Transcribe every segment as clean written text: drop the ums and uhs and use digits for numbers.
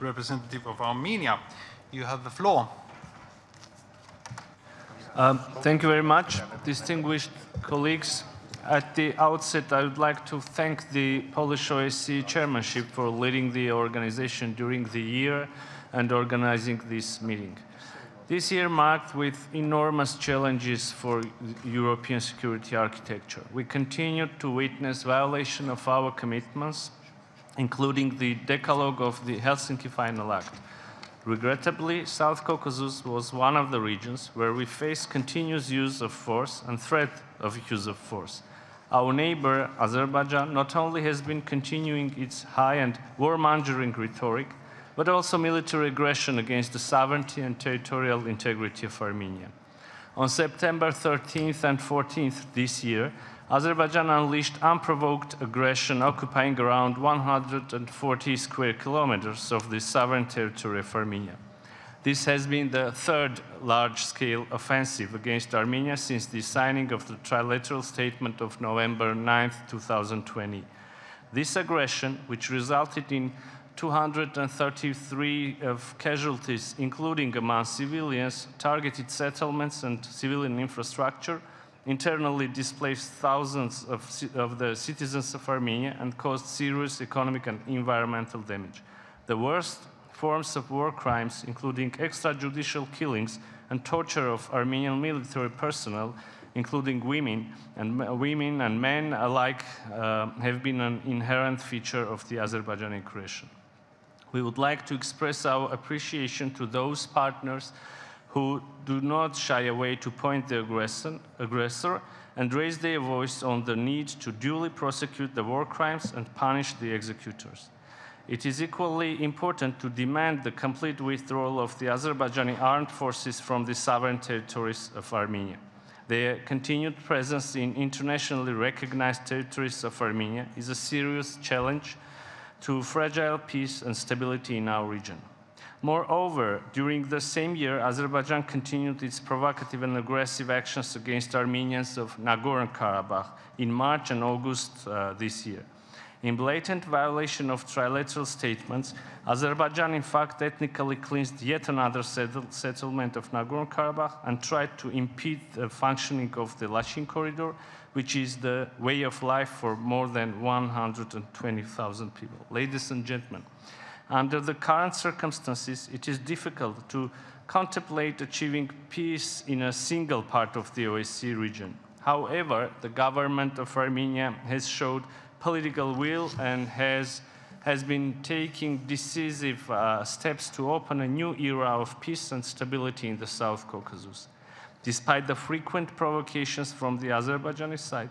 representative of Armenia. You have the floor. Thank you very much, distinguished colleagues. At the outset, I would like to thank the Polish OSCE chairmanship for leading the organization during the year and organizing this meeting. This year marked with enormous challenges for European security architecture. We continue to witness violation of our commitments, including the Decalogue of the Helsinki Final Act. Regrettably, South Caucasus was one of the regions where we face continuous use of force and threat of use of force. Our neighbor, Azerbaijan, not only has been continuing its high and warmongering rhetoric, but also military aggression against the sovereignty and territorial integrity of Armenia. On September 13th and 14th this year, Azerbaijan unleashed unprovoked aggression, occupying around 140 square kilometers of the sovereign territory of Armenia. This has been the third large-scale offensive against Armenia since the signing of the trilateral statement of November 9th, 2020. This aggression, which resulted in 233 of casualties, including among civilians, targeted settlements and civilian infrastructure, internally displaced thousands of the citizens of Armenia and caused serious economic and environmental damage. The worst forms of war crimes, including extrajudicial killings and torture of Armenian military personnel, including women and men alike, have been an inherent feature of the Azerbaijani aggression. We would like to express our appreciation to those partners who do not shy away to point the aggressor and raise their voice on the need to duly prosecute the war crimes and punish the executors. It is equally important to demand the complete withdrawal of the Azerbaijani armed forces from the sovereign territories of Armenia. Their continued presence in internationally recognized territories of Armenia is a serious challenge to fragile peace and stability in our region. Moreover, during the same year, Azerbaijan continued its provocative and aggressive actions against Armenians of Nagorno-Karabakh in March and August this year. In blatant violation of trilateral statements, Azerbaijan in fact ethnically cleansed yet another settlement of Nagorno-Karabakh and tried to impede the functioning of the Lachin corridor, which is the way of life for more than 120,000 people. Ladies and gentlemen, under the current circumstances, it is difficult to contemplate achieving peace in a single part of the OSCE region. However, the government of Armenia has showed political will and has been taking decisive steps to open a new era of peace and stability in the South Caucasus. Despite the frequent provocations from the Azerbaijani side,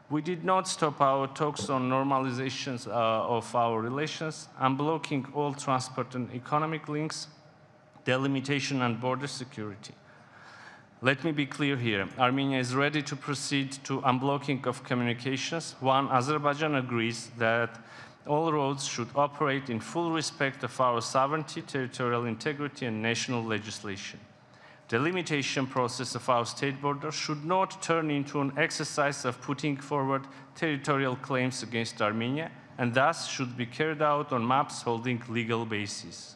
we did not stop our talks on normalizations of our relations, unblocking all transport and economic links, delimitation and border security. Let me be clear here. Armenia is ready to proceed to unblocking of communications. Azerbaijan agrees that all roads should operate in full respect of our sovereignty, territorial integrity, and national legislation. The delimitation process of our state border should not turn into an exercise of putting forward territorial claims against Armenia, and thus should be carried out on maps holding legal basis.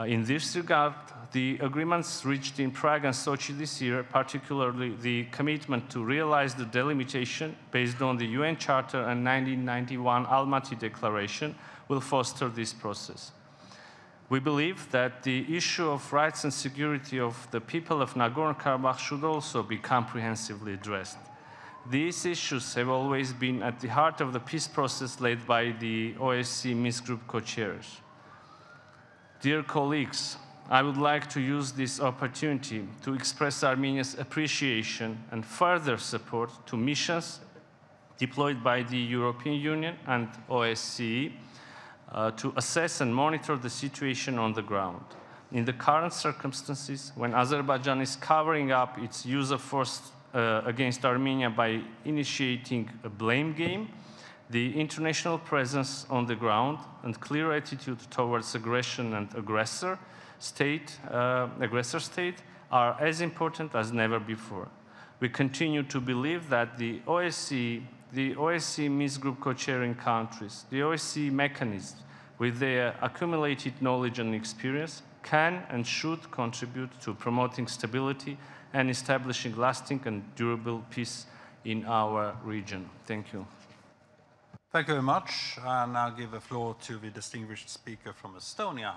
In this regard, the agreements reached in Prague and Sochi this year, particularly the commitment to realize the delimitation based on the UN Charter and 1991 Almaty Declaration, will foster this process. We believe that the issue of rights and security of the people of Nagorno-Karabakh should also be comprehensively addressed. These issues have always been at the heart of the peace process led by the OSCE Minsk Group co-chairs. Dear colleagues, I would like to use this opportunity to express Armenia's appreciation and further support to missions deployed by the European Union and OSCE to assess and monitor the situation on the ground. In the current circumstances, when Azerbaijan is covering up its use of force against Armenia by initiating a blame game, the international presence on the ground and clear attitude towards aggression and aggressor state are as important as never before. We continue to believe that the OSCE Minsk Group co-chairing countries, the OSCE mechanisms, with their accumulated knowledge and experience, can and should contribute to promoting stability and establishing lasting and durable peace in our region. Thank you. Thank you very much. I now give the floor to the distinguished speaker from Estonia,